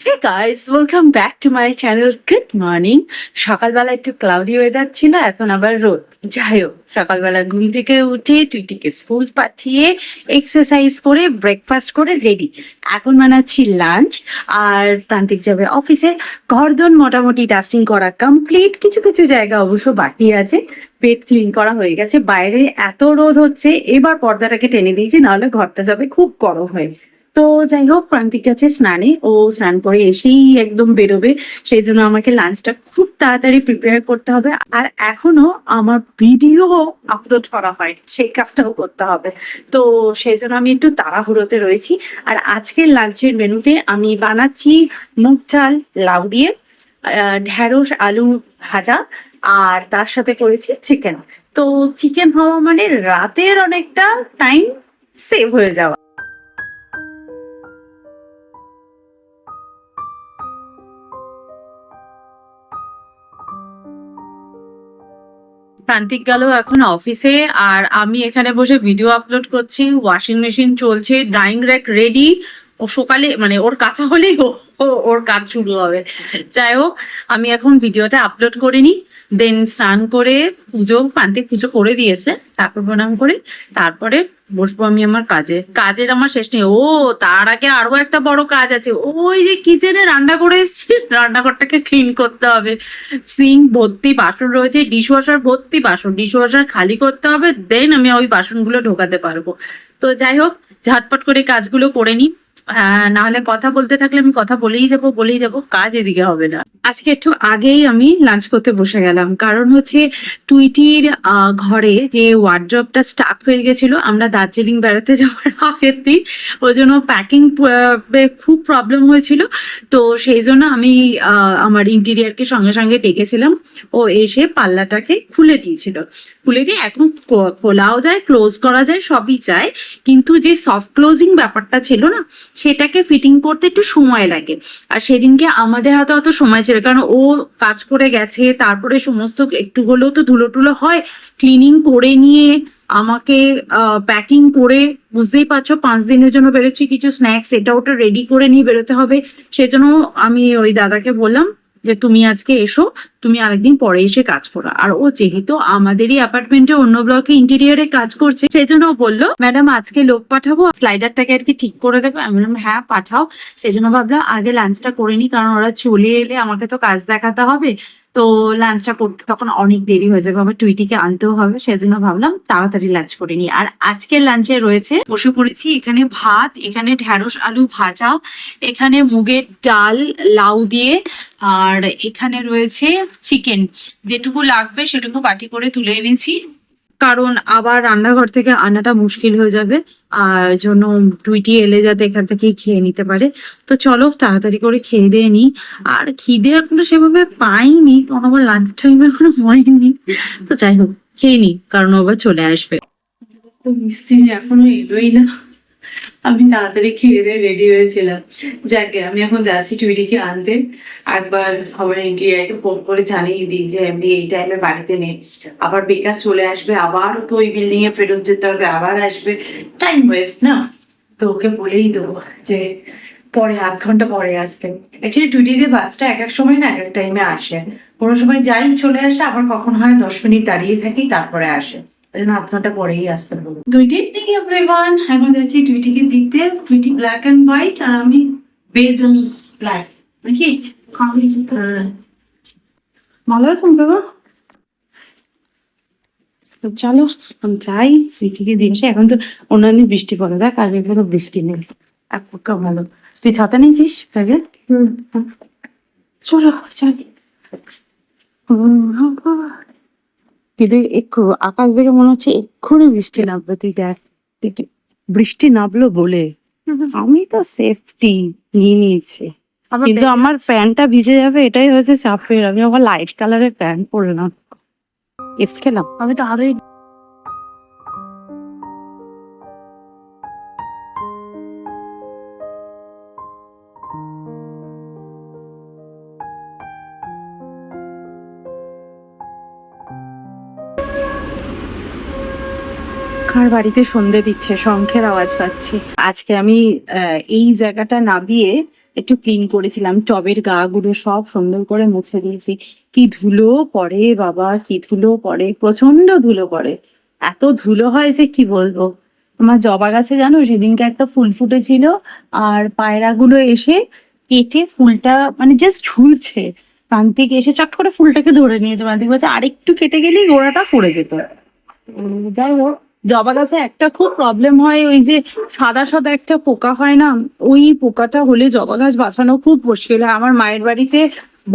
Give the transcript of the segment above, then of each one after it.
Hey guys, welcome back to my channel. Good morning. সকালবেলা একটু cloudy weather ছিল, এখন আবার রোদ। যাই হোক, সকালবেলা ঘুম থেকে উঠে টুইটিকে স্কুল পাঠিয়ে এক্সারসাইজ করে ব্রেকফাস্ট করে রেডি। এখন বানাচ্ছি লাঞ্চ, আর প্রান্তিক যাবে অফিসে। ঘরদোর মোটামুটি ডাস্টিং করা কমপ্লিট, কিছু কিছু জায়গা অবশ্য বাকি আছে। বেড ক্লিন করা হয়ে গেছে। বাইরে এত রোদ হচ্ছে, এবার পর্দাটাকে টেনে দিয়েছি, নাহলে ঘরটা যাবে খুব গরম হয়ে। তো যাই হোক, প্রান্তিক গেছে স্নানে, ও স্নান করে এসেই একদম বেরোবে, সেই জন্য আমাকে লাঞ্চটা খুব তাড়াতাড়ি প্রিপেয়ার করতে হবে। আর এখনো আমার ভিডিও আপলোড করা হয়, সেই কাজটাও করতে হবে। তো সেই জন্য আমি একটু তাড়াহুড়োতে রয়েছি। আর আজকের লাঞ্চের মেনুতে আমি বানাচ্ছি মুগ চাল লাউ দিয়ে ঢ্যাঁড়স আলু ভাজা, আর তার সাথে করেছি চিকেন। তো চিকেন হওয়া মানে রাতের অনেকটা টাইম সেভ হয়ে যাওয়া। প্রান্তিক গেল এখন অফিসে, আর আমি এখানে বসে ভিডিও আপলোড করছি। ওয়াশিং মেশিন চলছে, ড্রাইং র্যাক রেডি। ও সকালে মানে ওর কাঁচা হলেই ওর কাজ শুরু হবে। যাই হোক, আমি এখন ভিডিওটা আপলোড করে নিই, দেন স্নান করে প্রান্তিক পুজো করে দিয়েছে, ঠাকুর প্রণাম করে তারপরে বসবো আমি আমার কাজের আমার শেষ নেই। ও তার আগে আরো একটা বড় কাজ আছে, ওই যে কিচেনে রান্না করে এসেছি, রান্নাঘরটাকে ক্লিন করতে হবে। সিঙ্ক ভর্তি বাসন রয়েছে, ডিশওয়াশার ভর্তি বাসন, ডিশওয়াশার খালি করতে হবে, দেন আমি ওই বাসনগুলো ঢোকাতে পারবো। তো যাই হোক, ঝটপট করে কাজগুলো করে নিই। না হলে কথা বলতে থাকলে আমি কথা বলেই যাবো, কাজ এদিকে হবে না। আজকে একটু আগেই আমি লাঞ্চ করতে বসে গেলাম, কারণ হচ্ছে টুইটির ঘরে যে ওয়ার্ড্রপটা স্টাক হয়ে গেছিল, আমরা দার্জিলিং বেড়াতে যাওয়ার আগের দিন, ওই জন্য প্যাকিং খুব প্রবলেম হয়েছিল। তো সেই জন্য আমি আমার ইন্টেরিয়ারকে সঙ্গে সঙ্গে ডেকেছিলাম, ও এসে পাল্লাটাকে খুলে দিয়ে এখন খোলাও যায়, ক্লোজ করা যায়, সবই যায়, কিন্তু যে সফট ক্লোজিং ব্যাপারটা ছিল না, সেটাকে ফিটিং করতে একটু সময় লাগে। আর সেদিনকে আমাদের হাতে অত সময় ছিল, কারণ ও কাজ করে গেছে, তারপরে সমস্ত একটু হলেও তো ধুলো টুলো হয়, ক্লিনিং করে নিয়ে আমাকে প্যাকিং করে, বুঝতেই পারছো 5 দিনের জন্য বেরোচ্ছি, কিছু স্ন্যাক্স এটা ওটা রেডি করে নিয়ে বেরোতে হবে। সেজন্য আমি ওই দাদাকে বললাম যে তুমি আজকে এসো, তুমি আরেকদিন পরে এসে কাজ করো। আর ও যেহেতু আমাদেরই অ্যাপার্টমেন্টে অন্য ব্লকে ইন্টেরিয়ারে কাজ করছে, সেই জন্য ও বললো ম্যাডাম আজকে লোক পাঠাবো, স্লাইডারটাকে আর কি ঠিক করে দেবে। আমি বললাম হ্যাঁ পাঠাও। সেই জন্য ভাবলাম আগে লাঞ্চটা করে নি, কারণ ওরা চলে এলে আমাকে তো কাজ দেখাতে হবে। তো লাঞ্চটা করতে তখন অনেক দেরি হয়ে যাবে, আবার টুইটিকে আনতেও হবে, সেজন্য ভাবলাম তাড়াতাড়ি লাঞ্চ করে নি। আর আজকের লাঞ্চে রয়েছে, বসে পড়েছি, এখানে ভাত, এখানে ঢ্যাঁড়স আলু ভাজা, এখানে মুগের ডাল লাউ দিয়ে, আর এখানে রয়েছে চিকেন। যেটুকু লাগবে সেটুকু বাটি করে তুলে এনেছি, কারণ আবার রান্নাঘর থেকে আনাটা মুশকিল হয়ে যাবে, আর জন্য টুইটি এলে যাতে এখান থেকেই খেয়ে নিতে পারে। তো চলো তাড়াতাড়ি করে খেয়ে দিয়ে নিই। আর খিদে এখনো সেভাবে পাইনি, কারণ আমার লাঞ্চ টাইম এখনো হয়নি। তো যাই হোক, খেয়ে নিই, কারণ ও আবার চলে আসবে। তো মিস্ত্রি এখনো এলোই না, আমি তাড়াতাড়ি খেয়ে দিয়ে রেডি হয়েছিলাম। যাকে আমি এখন যাচ্ছি টুইটিকে আনতে। একবার আমার ইন্ডিয়াকে ফোন করে জানিয়ে দিই যে এমনি এই টাইমে বাড়িতে নেই, আবার বেকার চলে আসবে, আবার তো ওই বিল্ডিং এ ফেরত যেতে হবে, আবার আসবে, টাইম ওয়েস্ট না। তো ওকে বলেই দেবো যে পরে 1/2 ঘন্টা পরে আসতে। অ্যাকচুয়ালি টুইটিতে বাসটা এক এক সময় না এক এক টাইমে আসে, কোনো সময় যাই চলে আসে, আবার কখন হয় 10 মিনিট দাঁড়িয়ে থাকি তারপরে আসে, ওই জন্য 1/2 ঘন্টা পরেই আসতে বলবো। গুড ইভিনিং এভরিওয়ান, এখন যাচ্ছি টুইটিকে দিতে। টুইটি ব্ল্যাক অ্যান্ড হোয়াইট, আর আমি বেজ অ্যান্ড ব্ল্যাক, নাকি ভালো আছেন বাবা? চলো যাই, টুইটিকে দিয়ে আসি। এখন তো অন্যান্য বৃষ্টি পড়ে, দেখ আগে কোনো বৃষ্টি নেই, এক পক্কা ভালো। তুই ছাতা নিয়েছিস ব্যাগে? চলো যাই। কিন্তু আকাশ দেখে মনে হচ্ছে এক্ষুনি বৃষ্টি নামবে। তুই দেখ, বৃষ্টি নামলো বলে আমি তো সেফটি নিয়ে নিয়েছি, কিন্তু আমার প্যান্টটা ভিজে যাবে, এটাই হয়েছে চাপের। আমি আবার লাইট কালারের প্যান্ট পরলাম, খেলাম আমি তো আরোই। কার বাড়িতে সন্ধে দিচ্ছে, শঙ্খের আওয়াজ পাচ্ছি। আজকে আমি এই জায়গাটা নামিয়ে একটু ক্লিন করেছিলাম, টবের গা গুলো সব সুন্দর করে মুছে দিয়েছি। কি ধুলো পড়ে বাবা, কি ধুলো পড়ে, প্রচন্ড ধুলো পড়ে, এত ধুলো হয় যে কি বলবো। আমার জবা গাছে জানো সেদিনকে একটা ফুল ফুটেছিল, আর পায়রাগুলো এসে কেটে ফুলটা মানে জাস্ট ঝুলছে, প্রান্তিক এসে চট করে ফুলটাকে ধরে নিয়েছে, প্রান্তিক বলছে আরেকটু কেটে গেলেই গোড়াটা পড়ে যেত। যাই হোক, জবা গাছে একটা খুব প্রবলেম হয়, ওই যে সাদা সাদা একটা পোকা হয় না, ওই পোকাটা হলে জবা গাছ বাঁচানো খুব মুশকিল হয়। আমার মায়ের বাড়িতে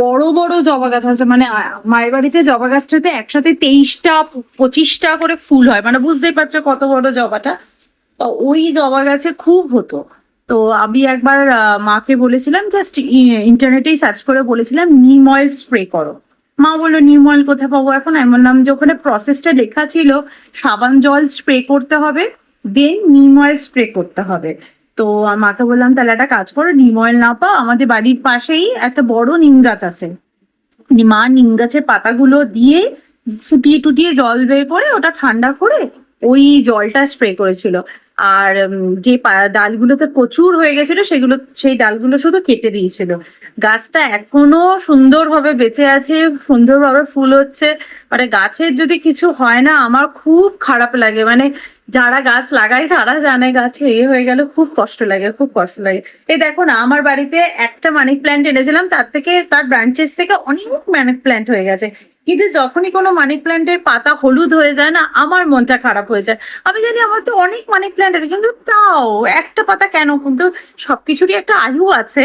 বড় বড় জবা গাছ আছে, মানে মায়ের বাড়িতে জবা গাছটাতে একসাথে 23টা 25টা করে ফুল হয়, মানে বুঝতেই পারছো কত বড় জবাটা। তো ওই জবা গাছে খুব হতো। তো আমি একবার মাকে বলেছিলাম, জাস্ট ইন্টারনেটেই সার্চ করে বলেছিলাম নিম অয়েল স্প্রে করো। মা বললো নিম অয়েল কোথায় পাবো এখন, আমি বললাম যে ওখানে প্রসেসটা লেখা ছিল সাবান জল স্প্রে করতে হবে, দেন নিম অয়েল স্প্রে করতে হবে। তো মাকে বললাম তাহলে একটা কাজ করো, নিম অয়েল না পাও, আমাদের বাড়ির পাশেই একটা বড় নিম গাছ আছে, মা নিম গাছের পাতাগুলো দিয়ে ফুটিয়ে টুটিয়ে জল বের করে ওটা ঠান্ডা করে ওই জলটা স্প্রে করেছিল। আর যে ডালগুলোতে প্রচুর হয়ে গেছিল সেগুলো, সেই ডালগুলো শুধু কেটে দিয়েছিল। গাছটা এখনো সুন্দরভাবে বেঁচে আছে, সুন্দরভাবে ফুল হচ্ছে। মানে গাছের যদি কিছু হয় না আমার খুব খারাপ লাগে, মানে যারা গাছ লাগায় তারা জানে গাছে হয়ে গেল খুব কষ্ট লাগে, খুব কষ্ট লাগে। এই দেখো না, আমার বাড়িতে একটা মানি প্ল্যান্ট এনেছিলাম, তার থেকে তার ব্রাঞ্চেস থেকে অনেক মানি প্ল্যান্ট হয়ে গেছে, কিন্তু যখনই কোনো মানি প্ল্যান্টের পাতা হলুদ হয়ে যায় না আমার মনটা খারাপ হয়ে যায়। আমি জানি আমার তো অনেক মানি প্ল্যান্ট আছে, কিন্তু তাও একটা পাতা কেন, কিন্তু সবকিছুরই একটা আয়ু আছে।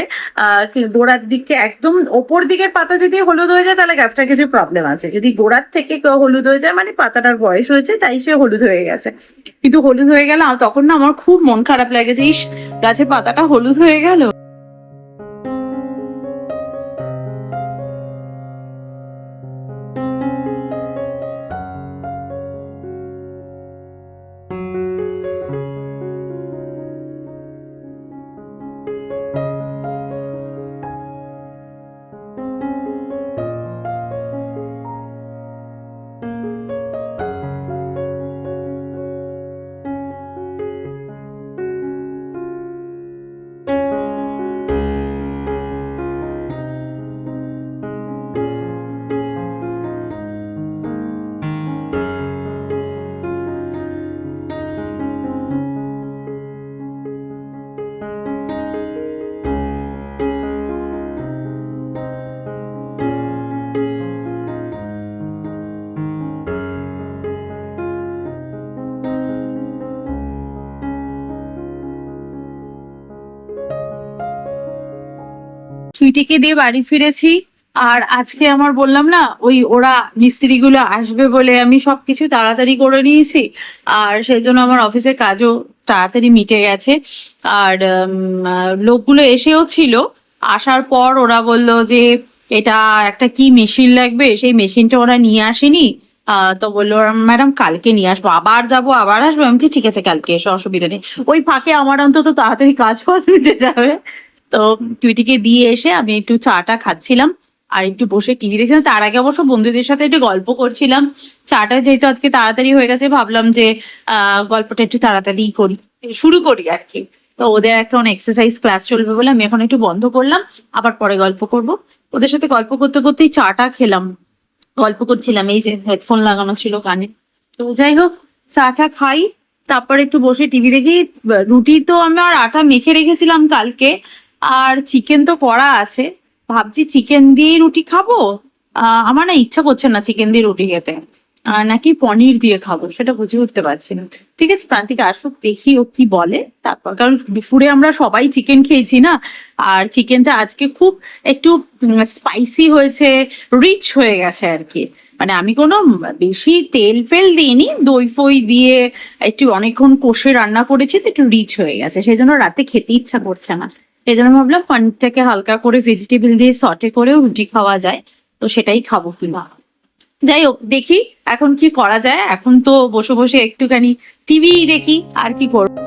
গোড়ার দিকে একদম ওপর দিকের পাতা যদি হলুদ হয়ে যায় তাহলে গাছটার কিছু প্রবলেম আছে, যদি গোড়ার থেকে হলুদ হয়ে যায় মানে পাতাটার বয়স হয়েছে তাই সে হলুদ হয়ে গেছে। কিন্তু হলুদ হয়ে গেল তখন না আমার খুব মন খারাপ লাগে যে ইস, গাছের পাতাটা হলুদ হয়ে গেল। সুইটিকে দিয়ে বাড়ি ফিরেছি। আর আজকে আমার বললাম না ওই ওরা মিস্ত্রিগুলো আসবে বলে আমি সবকিছু তাড়াতাড়ি করে নিয়েছি, আর সেই জন্য আমার অফিসের কাজও তাড়াতাড়ি মিটে গেছে। আর লোকগুলো এসেও ছিল, আসার পর ওরা বলল যে এটা একটা কি মেশিন লাগবে, সেই মেশিনটা ওরা নিয়ে আসেনি। তো বললো ম্যাডাম কালকে নিয়ে আসবো, আবার যাবো আবার আসবো। আমি বলছি, ঠিক আছে কালকে এসো, অসুবিধা নেই। ওই ফাঁকে আমার অন্তত তাড়াতাড়ি কাজ ফাজ মিটে যাবে। তো টুইটিকে দিয়ে এসে আমি একটু চাটা খাচ্ছিলাম আর একটু বসে টিভি দেখছিলাম। তার আগে অবশ্য বন্ধুদের সাথে একটু গল্প করছিলাম। চাটা যেহেতু আজকে তাড়াতাড়ি হয়ে গেছে ভাবলাম যে গল্পটা একটু তাড়াতাড়ি করি, শুরু করি আর কি। তো ওদের এখন এক্সারসাইজ ক্লাস চলবে বলে আমি এখন একটু বন্ধ করলাম, আবার পরে গল্প করব। ওদের সাথে গল্প করতে করতেই চাটা খেলাম, গল্প করছিলাম, এই যে হেডফোন লাগানো ছিল কানে। তো যাই হোক, চাটা খাই, তারপর একটু বসে টিভি দেখি। রুটি তো আমার আটা মেখে রেখেছিলাম কালকে, আর চিকেন তো করা আছে, ভাবছি চিকেন দিয়ে রুটি খাবো। আমার না ইচ্ছা করছে না চিকেন দিয়ে রুটি খেতে, নাকি পনির দিয়ে খাবো সেটা বুঝে উঠতে পারছি না। ঠিক আছে, প্রান্তিক আসুক দেখি ও কি বলে তারপর, কারণ দুপুরে আমরা সবাই চিকেন খেয়েছি না। আর চিকেনটা আজকে খুব একটু স্পাইসি হয়েছে, রিচ হয়ে গেছে আর কি। মানে আমি কোনো বেশি তেল ফেল দিইনি, দই ফই দিয়ে একটু অনেকক্ষণ কষে রান্না করেছি, তো একটু রিচ হয়ে গেছে, সেই জন্য রাতে খেতে ইচ্ছা করছে না। সেই জন্য ভাবলাম পনিরটাকে হালকা করে ভেজিটেবল দিয়ে সটে করেও রুটি খাওয়া যায়, তো সেটাই খাবো কিনা। যাই হোক দেখি এখন কি করা যায়, এখন তো বসে বসে একটুখানি টিভি দেখি, আর কি করবো।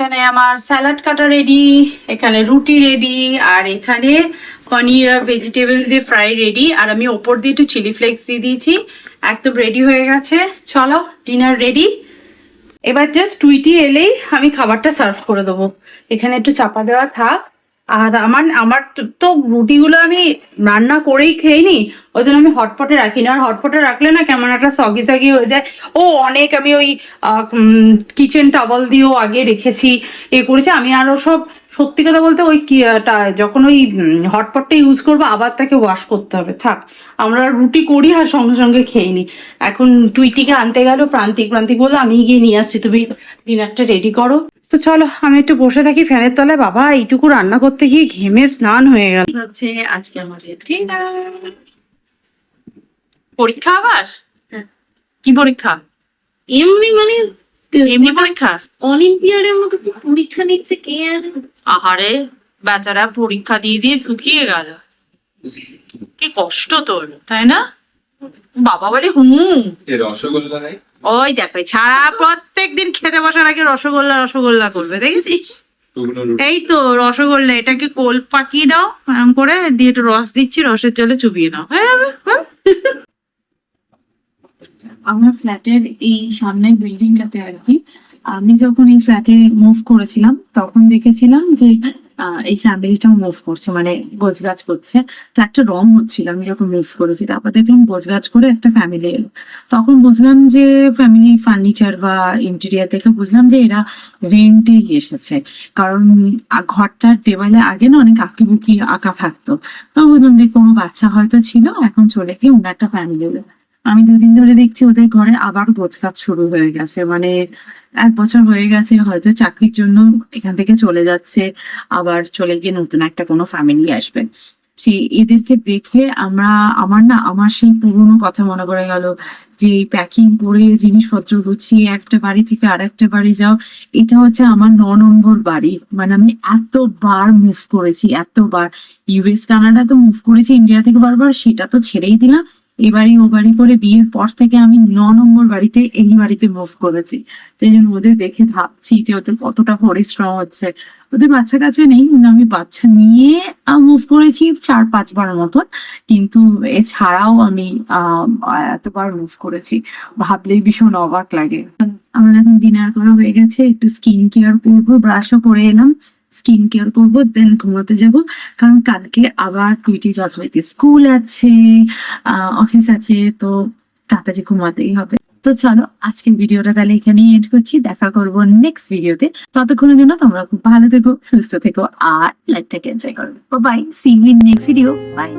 এখানে আমার স্যালাড কাটা রেডি, এখানে রুটি রেডি, আর এখানে পনির আর ভেজিটেবল দিয়ে ফ্রাই রেডি, আর আমি ওপর দিয়ে একটু চিলি ফ্লেক্স দিয়ে দিয়েছি। একদম রেডি হয়ে গেছে, চলো ডিনার রেডি। এবার জাস্ট টুইটি এলেই আমি খাবারটা সার্ভ করে দেবো। এখানে একটু চাপা দেওয়া থাক। আর আমার তো রুটিগুলো আমি রান্না করেই খেয়ে নি, ওই জন্য আমি হটপটে রাখি না। আর হটপটে রাখলে না কেমন একটা সগি সগি হয়ে যায়। ও অনেক আমি ওই কিচেন টাওয়াল দিয়েও আগে রেখেছি, এ করেছি আমি। আরও সব সত্যি কথা বলতে ওই যখন ওই হটপটটা ইউজ করবো আবার তাকে ওয়াশ করতে হবে। থাক, আমরা রুটি করি আর সঙ্গে সঙ্গে খেয়ে নিই। এখন টুইটিকে আনতে গেল প্রান্তিক বললো আমি গিয়ে নিয়ে আসছি, তুমি ডিনারটা রেডি করো। তো চলো আমি একটু বসে থাকি ফ্যানের তলায়। বাবা এইটুকু রান্না করতে গিয়ে ঘেমে স্নান হয়ে গেল। হচ্ছে আজকে আমাদের ডিনার। পরীক্ষা আবার? কি পরীক্ষা? এমনি মানে এমনি পরীক্ষা? অলিম্পিয়াডের মতো কি পরীক্ষা নিচ্ছে কে আর। আহারে বেচারা পরীক্ষা দিয়ে দিয়ে শুকিয়ে গেল, কি কষ্ট তোর, তাই না? বাবা বলে রসগোল্লা নাই? ওই দেখো ছাড়া প্রত্যেকদিন খেতে বসার আগে রসগোল্লা করবে, দেখেছি? এই তো রসগোল্লা, এটাকে কোল পাকিয়ে দাও এরকম করে, দিয়ে একটু রস দিচ্ছি, রসের জলে চুবিয়ে নাও, হয়ে যাবে। আমার ফ্ল্যাটের এই সামনের বিল্ডিংটাতে আর কি, আমি যখন এই ফ্ল্যাটে মুভ করেছিলাম তখন দেখেছিলাম যে এই ফ্যামিলিটাও মুভ করছে, মানে গোছগাছ করছে। ফ্ল্যাটটা রং হচ্ছিল আমি যখন মুভ করেছি, তারপর দেখলাম গোছগাছ করে একটা ফ্যামিলি এলো। তখন বুঝলাম যে ফ্যামিলি ফার্নিচার বা ইন্টেরিয়ার দেখে বুঝলাম যে এরা রেন্টেই এসেছে। কারণ ঘরটার দেওয়ালে আগে না অনেক আঁকিবুকি আঁকা থাকতো। তো বুঝলাম যে কোনো বাচ্চা হয়তো ছিল, এখন চলে গিয়ে অন্য একটা ফ্যামিলি এলো। আমি 2 দিন ধরে দেখছি ওদের ঘরে আবার গোছগাছ শুরু হয়ে গেছে, মানে 1 বছর হয়ে গেছে, হয়তো চাকরির জন্য এখান থেকে চলে যাচ্ছে, আবার চলে গিয়ে নতুন একটা কোনো ফ্যামিলি আসবে। সেই এদেরকে দেখে আমার সেই পুরোনো কথা মনে পড়ে গেল, যে প্যাকিং করে জিনিসপত্র গুছিয়ে একটা বাড়ি থেকে আরেকটা বাড়ি যাও। এটা হচ্ছে আমার 9 নম্বর বাড়ি, মানে আমি এতবার মুভ করেছি, এতবার। ইউএস কানাডা তো মুভ করেছি, ইন্ডিয়া থেকে বারবার, সেটা তো ছেড়েই দিলাম। এবারই ও বাড়ি করে বিয়ের পর থেকে আমি 9 নম্বর বাড়িতে, এই বাড়িতে মুভ করেছি। সেই জন্য ওদের দেখে ভাবছি যে ওদের কতটা পরিশ্রম হচ্ছে। ওদের বাচ্চা কাছে নেই, কিন্তু আমি বাচ্চা নিয়ে মুভ করেছি 4-5 বার মতন, কিন্তু এছাড়াও আমি এতবার মুভ করেছি, ভাবলেই ভীষণ অবাক লাগে। আমার এখন ডিনার করা হয়ে গেছে, একটু স্কিন কেয়ার করবো, ব্রাশও করে এলাম, স্কিন কেয়ার করবো, দেন ঘুমাতে যাব। কারণ কালকে আবার টুইটি যথারীতি স্কুল আছে, অফিস আছে, তো তাড়াতাড়ি ঘুমাতেই হবে। তো চলো আজকের ভিডিওটা তাহলে এখানেই এন্ড করছি, দেখা করবো নেক্সট ভিডিওতে। ততক্ষণের জন্য তোমরা খুব ভালো থেকো, সুস্থ থেকো, আর লাইফটাকে এনজয় করো। Bye, see you in next video, by.